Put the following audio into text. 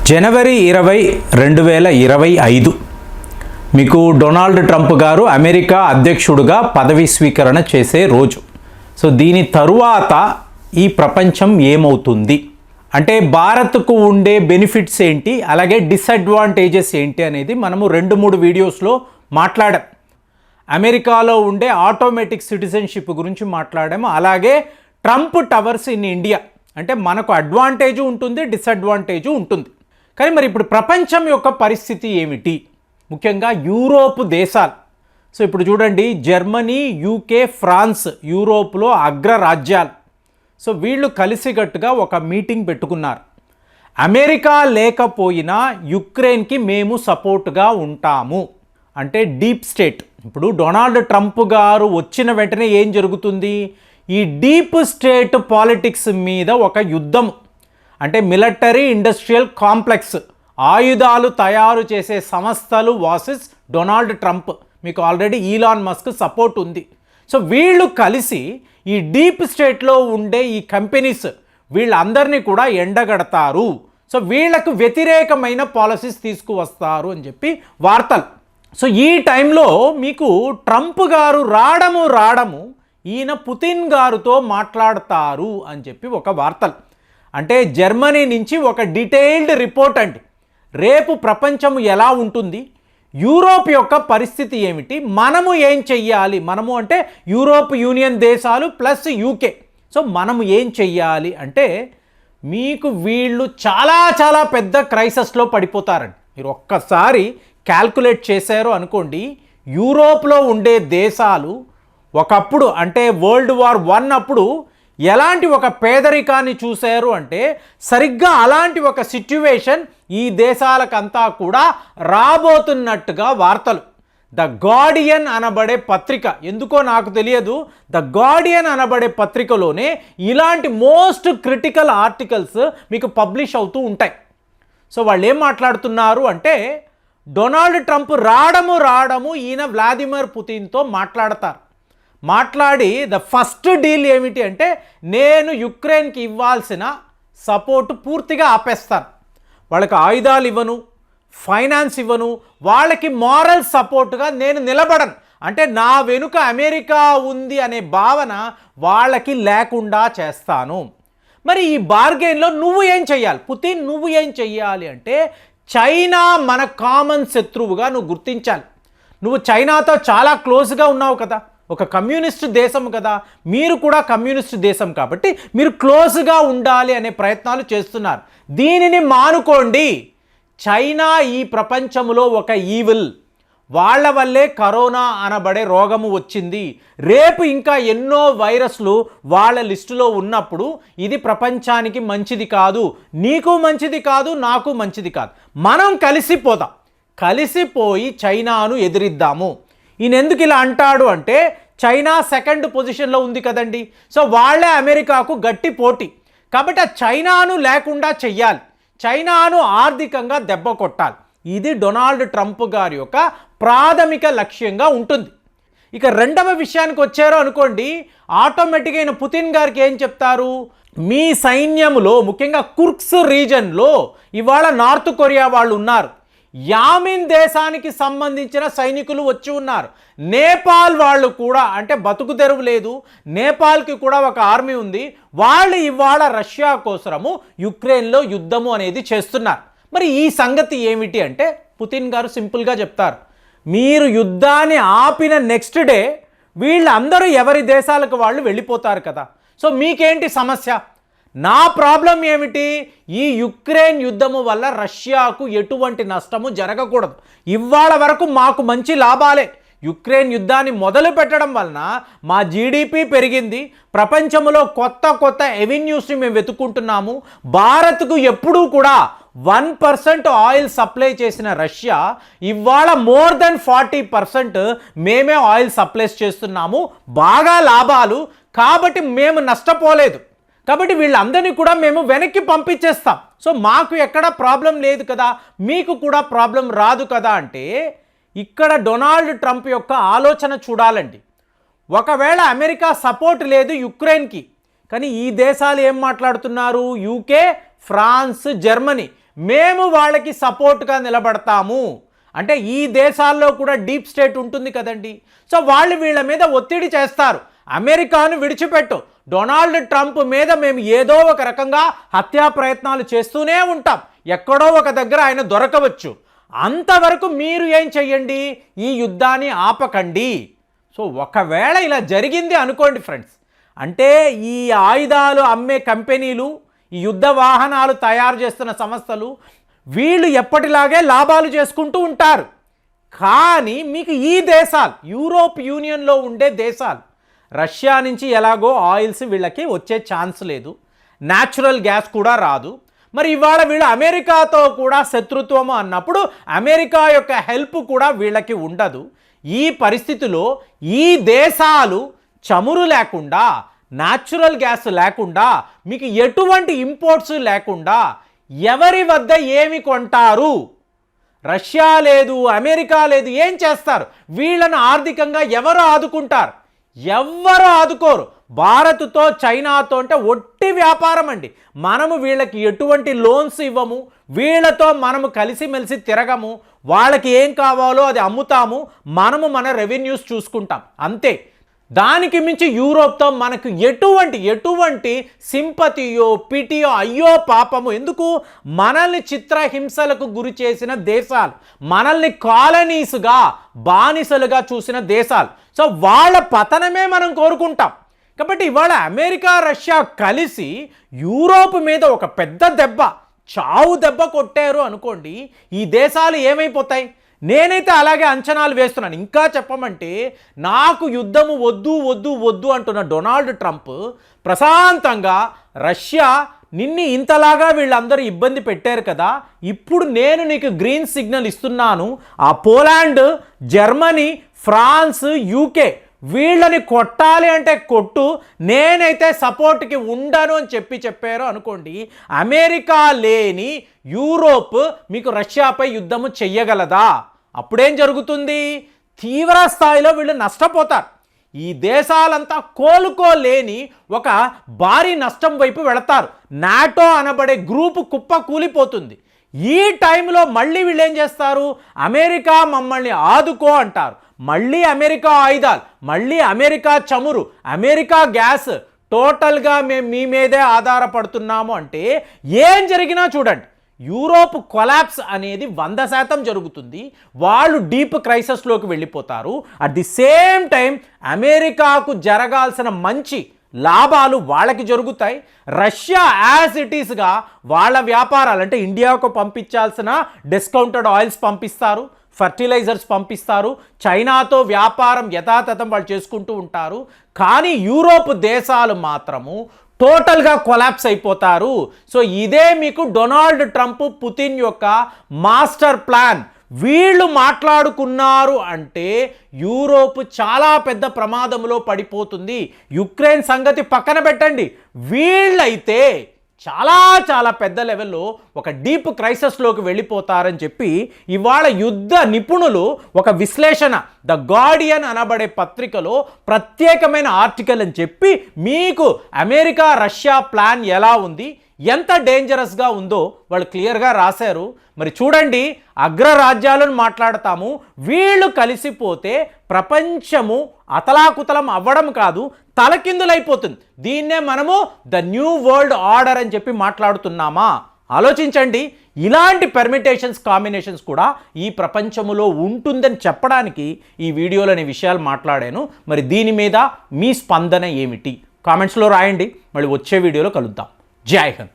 జనవరి 20, 2025 మీకు Donald Trump గారు America అధ్యక్షుడిగా పదవి స్వీకరణ చేసే రోజు. సో దీని తరువాత ఈ ప్రపంచం ఏమవుతుంది అంటే భారత్కు ఉండే బెనిఫిట్స్ ఏంటి, అలాగే డిసడ్వాంటేజెస్ ఏంటి అనేది మనము 2-3 వీడియోస్లో మాట్లాడాం. అమెరికాలో ఉండే ఆటోమేటిక్ సిటిజన్షిప్ గురించి మాట్లాడాము. అలాగే ట్రంప్ టవర్స్ ఇన్ ఇండియా అంటే మనకు అడ్వాంటేజ్ ఉంటుంది, డిసడ్వాంటేజ్ ఉంటుంది. కానీ మరి ఇప్పుడు ప్రపంచం యొక్క పరిస్థితి ఏమిటి, ముఖ్యంగా యూరోప్ దేశాలు. సో ఇప్పుడు చూడండి, జర్మనీ, యూకే, ఫ్రాన్స్ యూరోప్లో అగ్రరాజ్యాలు. సో వీళ్ళు కలిసికట్టుగా ఒక మీటింగ్ పెట్టుకున్నారు. అమెరికా లేకపోయినా యుక్రెయిన్కి మేము సపోర్ట్గా ఉంటాము అంటే డీప్ స్టేట్. ఇప్పుడు డొనాల్డ్ ట్రంప్ గారు వచ్చిన వెంటనే ఏం జరుగుతుంది, ఈ డీప్ స్టేట్ పాలిటిక్స్ మీద ఒక యుద్ధం అంటే మిలిటరీ ఇండస్ట్రియల్ కాంప్లెక్స్, ఆయుధాలు తయారు చేసే సంస్థలు వర్సెస్ డొనాల్డ్ ట్రంప్. మీకు ఆల్రెడీ ఈలాన్ మస్క్ సపోర్ట్ ఉంది. సో వీళ్ళు కలిసి ఈ డీప్ స్టేట్లో ఉండే ఈ కంపెనీస్ వీళ్ళందరినీ కూడా ఎండగడతారు. సో వీళ్లకు వ్యతిరేకమైన పాలసీస్ తీసుకువస్తారు అని చెప్పి వార్తలు. సో ఈ టైంలో మీకు ట్రంప్ గారు రావడము ఈయన పుతిన్ గారితో మాట్లాడతారు అని చెప్పి ఒక వార్తలు. అంటే జర్మనీ నుంచి ఒక డీటెయిల్డ్ రిపోర్ట్ అండి. రేపు ప్రపంచం ఎలా ఉంటుంది, యూరోప్ యొక్క పరిస్థితి ఏమిటి, మనము ఏం చెయ్యాలి, మనము అంటే యూరోప్ యూనియన్ దేశాలు ప్లస్ యూకే. సో మనము ఏం చెయ్యాలి అంటే మీకు వీళ్ళు చాలా పెద్ద క్రైసిస్లో పడిపోతారండి. మీరు ఒక్కసారి క్యాల్కులేట్ చేశారు అనుకోండి, యూరోప్లో ఉండే దేశాలు ఒకప్పుడు అంటే వరల్డ్ వార్ 1 అప్పుడు ఎలాంటి ఒక పేదరికాన్ని చూశారు అంటే సరిగ్గా అలాంటి ఒక సిట్యువేషన్ ఈ దేశాలకంతా కూడా రాబోతున్నట్టుగా వార్తలు. ద గార్డియన్ అనబడే పత్రిక, ఎందుకో నాకు తెలియదు, ద గార్డియన్ అనబడే పత్రికలోనే ఇలాంటి మోస్ట్ క్రిటికల్ ఆర్టికల్స్ మీకు పబ్లిష్ అవుతూ ఉంటాయి. సో వాళ్ళు ఏం మాట్లాడుతున్నారు అంటే డొనాల్డ్ ట్రంప్ రావడము ఈయన వ్లాదిమిర్ పుతిన్తో మాట్లాడి ద ఫస్ట్ డీల్ ఏమిటి అంటే నేను యుక్రెయిన్కి ఇవ్వాల్సిన సపోర్ట్ పూర్తిగా ఆపేస్తాను, వాళ్ళకి ఆయుధాలు ఇవ్వను, ఫైనాన్స్ ఇవ్వను, వాళ్ళకి మారల్ సపోర్ట్గా నేను నిలబడను, అంటే నా వెనుక అమెరికా ఉంది అనే భావన వాళ్ళకి లేకుండా చేస్తాను. మరి ఈ బార్గెన్లో నువ్వు ఏం చెయ్యాలి పుతిన్, నువ్వు ఏం చెయ్యాలి అంటే చైనా మన కామన్ శత్రువుగా నువ్వు గుర్తించాలి. నువ్వు చైనాతో చాలా క్లోజ్గా ఉన్నావు కదా, ఒక కమ్యూనిస్ట్ దేశం కదా, మీరు కూడా కమ్యూనిస్ట్ దేశం కాబట్టి మీరు క్లోజ్గా ఉండాలి అనే ప్రయత్నాలు చేస్తున్నారు. దీనిని మానుకోండి. చైనా ఈ ప్రపంచంలో ఒక ఈవిల్, వాళ్ళ వల్లే కరోనా అనబడే రోగము వచ్చింది. రేపు ఇంకా ఎన్నో వైరస్లు వాళ్ళ లిస్టులో ఉన్నప్పుడు ఇది ప్రపంచానికి మంచిది కాదు, నీకు మంచిది కాదు, నాకు మంచిది కాదు. మనం కలిసిపోయి చైనాను ఎదిరిద్దాము. ఈయన ఎందుకు ఇలా అంటాడు అంటే చైనా 2nd పొజిషన్లో ఉంది కదండి. సో వాళ్ళే అమెరికాకు గట్టి పోటీ కాబట్టి ఆ చైనాను లేకుండా చెయ్యాలి, చైనాను ఆర్థికంగా దెబ్బ కొట్టాలి. ఇది డొనాల్డ్ ట్రంప్ గారి యొక్క ప్రాథమిక లక్ష్యంగా ఉంటుంది. ఇక రెండవ విషయానికి వచ్చారో అనుకోండి, ఆటోమేటిక్గా అయిన పుతిన్ గారికి ఏం చెప్తారు, మీ సైన్యంలో ముఖ్యంగా కుర్క్స్ రీజన్లో ఇవాళ నార్త్ కొరియా వాళ్ళు ఉన్నారు, యామిన్ దేశానికి సంబంధించిన సైనికులు వచ్చి ఉన్నారు, నేపాల్ వాళ్ళు కూడా అంటే బతుకు తెరువు లేదు, నేపాల్కి కూడా ఒక ఆర్మీ ఉంది, వాళ్ళు ఇవాళ రష్యా కోసము యుక్రెయిన్లో యుద్ధము అనేది చేస్తున్నారు. మరి ఈ సంగతి ఏమిటి అంటే పుతిన్ గారు సింపుల్గా చెప్తారు, మీరు యుద్ధాన్ని ఆపిన నెక్స్ట్ డే వీళ్ళందరూ ఎవరి దేశాలకు వాళ్ళు వెళ్ళిపోతారు కదా, సో మీకేంటి సమస్య, నా ప్రాబ్లం ఏమిటి, ఈ యుక్రెయిన్ యుద్ధము వల్ల రష్యాకు ఎటువంటి నష్టము జరగకూడదు, ఇవాళ వరకు మాకు మంచి లాభాలే, యుక్రెయిన్ యుద్ధాన్ని మొదలు పెట్టడం వలన మా జీడిపి పెరిగింది, ప్రపంచంలో కొత్త ఎవెన్యూస్ని మేము వెతుక్కుంటున్నాము, భారత్కు ఎప్పుడూ కూడా 1% ఆయిల్ సప్లై చేసిన రష్యా ఇవాళ మోర్ దెన్ 40% మేమే ఆయిల్ సప్లైస్ చేస్తున్నాము, బాగా లాభాలు, కాబట్టి మేము నష్టపోలేదు, కాబట్టి వీళ్ళందరినీ కూడా మేము వెనక్కి పంపించేస్తాం, సో మాకు ఎక్కడ ప్రాబ్లం లేదు కదా, మీకు కూడా ప్రాబ్లం రాదు కదా. అంటే ఇక్కడ డొనాల్డ్ ట్రంప్ యొక్క ఆలోచన చూడాలండి. ఒకవేళ అమెరికా సపోర్ట్ లేదు యుక్రెయిన్కి, కానీ ఈ దేశాలు ఏం మాట్లాడుతున్నారు, యూకే, ఫ్రాన్స్, జర్మనీ మేము వాళ్ళకి సపోర్ట్గా నిలబడతాము. అంటే ఈ దేశాల్లో కూడా డీప్ స్టేట్ ఉంటుంది కదండి. సో వాళ్ళు వీళ్ళ మీద ఒత్తిడి చేస్తారు, అమెరికాను విడిచిపెట్టు, డొనాల్డ్ ట్రంప్ మీద మేము ఏదో ఒక రకంగా హత్యా ప్రయత్నాలు చేస్తూనే ఉంటాం, ఎక్కడో ఒక దగ్గర ఆయన దొరకవచ్చు, అంతవరకు మీరు ఏం చెయ్యండి, ఈ యుద్ధాన్ని ఆపకండి. సో ఒకవేళ ఇలా జరిగింది అనుకోండి ఫ్రెండ్స్, అంటే ఈ ఆయుధాలు అమ్మే కంపెనీలు, ఈ యుద్ధ వాహనాలు తయారు చేస్తున్న సంస్థలు వీళ్ళు ఎప్పటిలాగే లాభాలు చేసుకుంటూ ఉంటారు. కానీ మీకు ఈ దేశాలు, యూరోప్ యూనియన్లో ఉండే దేశాలు, రష్యా నుంచి ఎలాగో ఆయిల్స్ వీళ్ళకి వచ్చే ఛాన్స్ లేదు, న్యాచురల్ గ్యాస్ కూడా రాదు. మరి ఇవాళ వీళ్ళు అమెరికాతో కూడా శత్రుత్వము అన్నప్పుడు అమెరికా యొక్క హెల్ప్ కూడా వీళ్ళకి ఉండదు. ఈ పరిస్థితిలో ఈ దేశాలు చమురు లేకుండా, న్యాచురల్ గ్యాస్ లేకుండా, మీకు ఎటువంటి ఇంపోర్ట్స్ లేకుండా ఎవరి వద్ద ఏమి కొంటారు? రష్యా లేదు, అమెరికా లేదు, ఏం చేస్తారు? వీళ్ళను ఆర్థికంగా ఎవరు ఆదుకుంటారు? ఎవ్వరు ఆదుకోరు. భారత్తో చైనాతో అంటే ఒట్టి వ్యాపారం అండి. మనము వీళ్ళకి ఎటువంటి లోన్స్ ఇవ్వము, వీళ్ళతో మనము కలిసిమెలిసి తిరగము, వాళ్ళకి ఏం కావాలో అది అమ్ముతాము, మనము మన రెవెన్యూస్ చూసుకుంటాం, అంతే. దానికి మించి యూరోప్తో మనకు ఎటువంటి సింపతియో పిటియో, అయ్యో పాపము. ఎందుకు? మనల్ని చిత్రహింసలకు గురి చేసిన దేశాలు, మనల్ని కాలనీస్గా, బానిసలుగా చూసిన దేశాలు. సో వాళ్ళ పతనమే మనం కోరుకుంటాం. కాబట్టి ఇవాళ అమెరికా రష్యా కలిసి యూరోప్ మీద ఒక పెద్ద దెబ్బ, చావు దెబ్బ కొట్టారు అనుకోండి, ఈ దేశాలు ఏమైపోతాయి? నేనైతే అలాగే అంచనాలు వేస్తున్నాను. ఇంకా చెప్పమంటే నాకు యుద్ధము వద్దు వద్దు వద్దు అంటున్న డొనాల్డ్ ట్రంప్ ప్రశాంతంగా రష్యా నిన్ను ఇంతలాగా వీళ్ళందరూ ఇబ్బంది పెట్టారు కదా, ఇప్పుడు నేను నీకు గ్రీన్ సిగ్నల్ ఇస్తున్నాను, ఆ పోలాండ్, జర్మనీ, ఫ్రాన్స్, యూకే వీళ్ళని కొట్టాలి అంటే కొట్టు, నేనైతే సపోర్ట్కి ఉండను అని చెప్పారు అనుకోండి, అమెరికా లేని యూరోప్ మీకు రష్యాపై యుద్ధము చెయ్యగలదా? అప్పుడేం జరుగుతుంది? తీవ్ర స్థాయిలో వీళ్ళు నష్టపోతారు. ఈ దేశాలంతా కోలుకోలేని ఒక భారీ నష్టం వైపు వెళతారు. నాటో అనబడే గ్రూపు కుప్ప కూలిపోతుంది. ఈ టైంలో మళ్ళీ వీళ్ళు ఏం చేస్తారు? అమెరికా మమ్మల్ని ఆదుకో అంటారు. మళ్ళీ అమెరికా ఆయుధాలు, మళ్ళీ అమెరికా చమురు, అమెరికా గ్యాస్, టోటల్గా మేము మీ మీదే ఆధారపడుతున్నాము అంటే ఏం జరిగినా చూడండి, యూరోప్ కొలాప్స్ అనేది 100% జరుగుతుంది. వాళ్ళు డీప్ క్రైసిస్లోకి వెళ్ళిపోతారు. అట్ ది సేమ్ టైం అమెరికాకు జరగాల్సిన మంచి లాభాలు వాళ్ళకి జరుగుతాయి. రష్యా యాజ్ ఇట్ ఈస్గా వాళ్ళ వ్యాపారాలు, అంటే ఇండియాకు పంపించాల్సిన డిస్కౌంటెడ్ ఆయిల్స్ పంపిస్తారు, ఫర్టిలైజర్స్ పంపిస్తారు, చైనాతో వ్యాపారం యథాతథం వాళ్ళు చేసుకుంటూ ఉంటారు. కానీ యూరోప్ దేశాలు మాత్రము టోటల్గా కొలాప్స్ అయిపోతారు. సో ఇదే మీకు డొనాల్డ్ ట్రంప్, పుతిన్ యొక్క మాస్టర్ ప్లాన్. వీళ్ళు మాట్లాడుకున్నారు అంటే యూరోప్ చాలా పెద్ద ప్రమాదంలో పడిపోతుంది. యుక్రెయిన్ సంగతి పక్కన పెట్టండి, వీళ్ళైతే చాలా పెద్ద లెవెల్లో ఒక డీప్ క్రైసిస్లోకి వెళ్ళిపోతారని చెప్పి ఇవాళ యుద్ధ నిపుణులు ఒక విశ్లేషణ ద గార్డియన్ అనబడే పత్రికలో ప్రత్యేకమైన ఆర్టికల్ అని చెప్పి మీకు అమెరికా రష్యా ప్లాన్ ఎలా ఉంది, ఎంత డేంజరస్గా ఉందో వాళ్ళు క్లియర్గా రాశారు. మరి చూడండి, అగ్రరాజ్యాలను మాట్లాడతాము, వీళ్ళు కలిసిపోతే ప్రపంచము అతలాకుతలం అవ్వడం కాదు, తలకిందులైపోతుంది. దీన్నే మనము ద న్యూ వరల్డ్ ఆర్డర్ అని చెప్పి మాట్లాడుతున్నామా? ఆలోచించండి. ఇలాంటి పెర్మిటేషన్స్, కాంబినేషన్స్ కూడా ఈ ప్రపంచములో ఉంటుందని చెప్పడానికి ఈ వీడియోలోని విషయాలు మాట్లాడాను. మరి దీని మీద మీ స్పందన ఏమిటి? కామెంట్స్లో రాయండి. మళ్ళీ వచ్చే వీడియోలో కలుద్దాం. జై హింద్.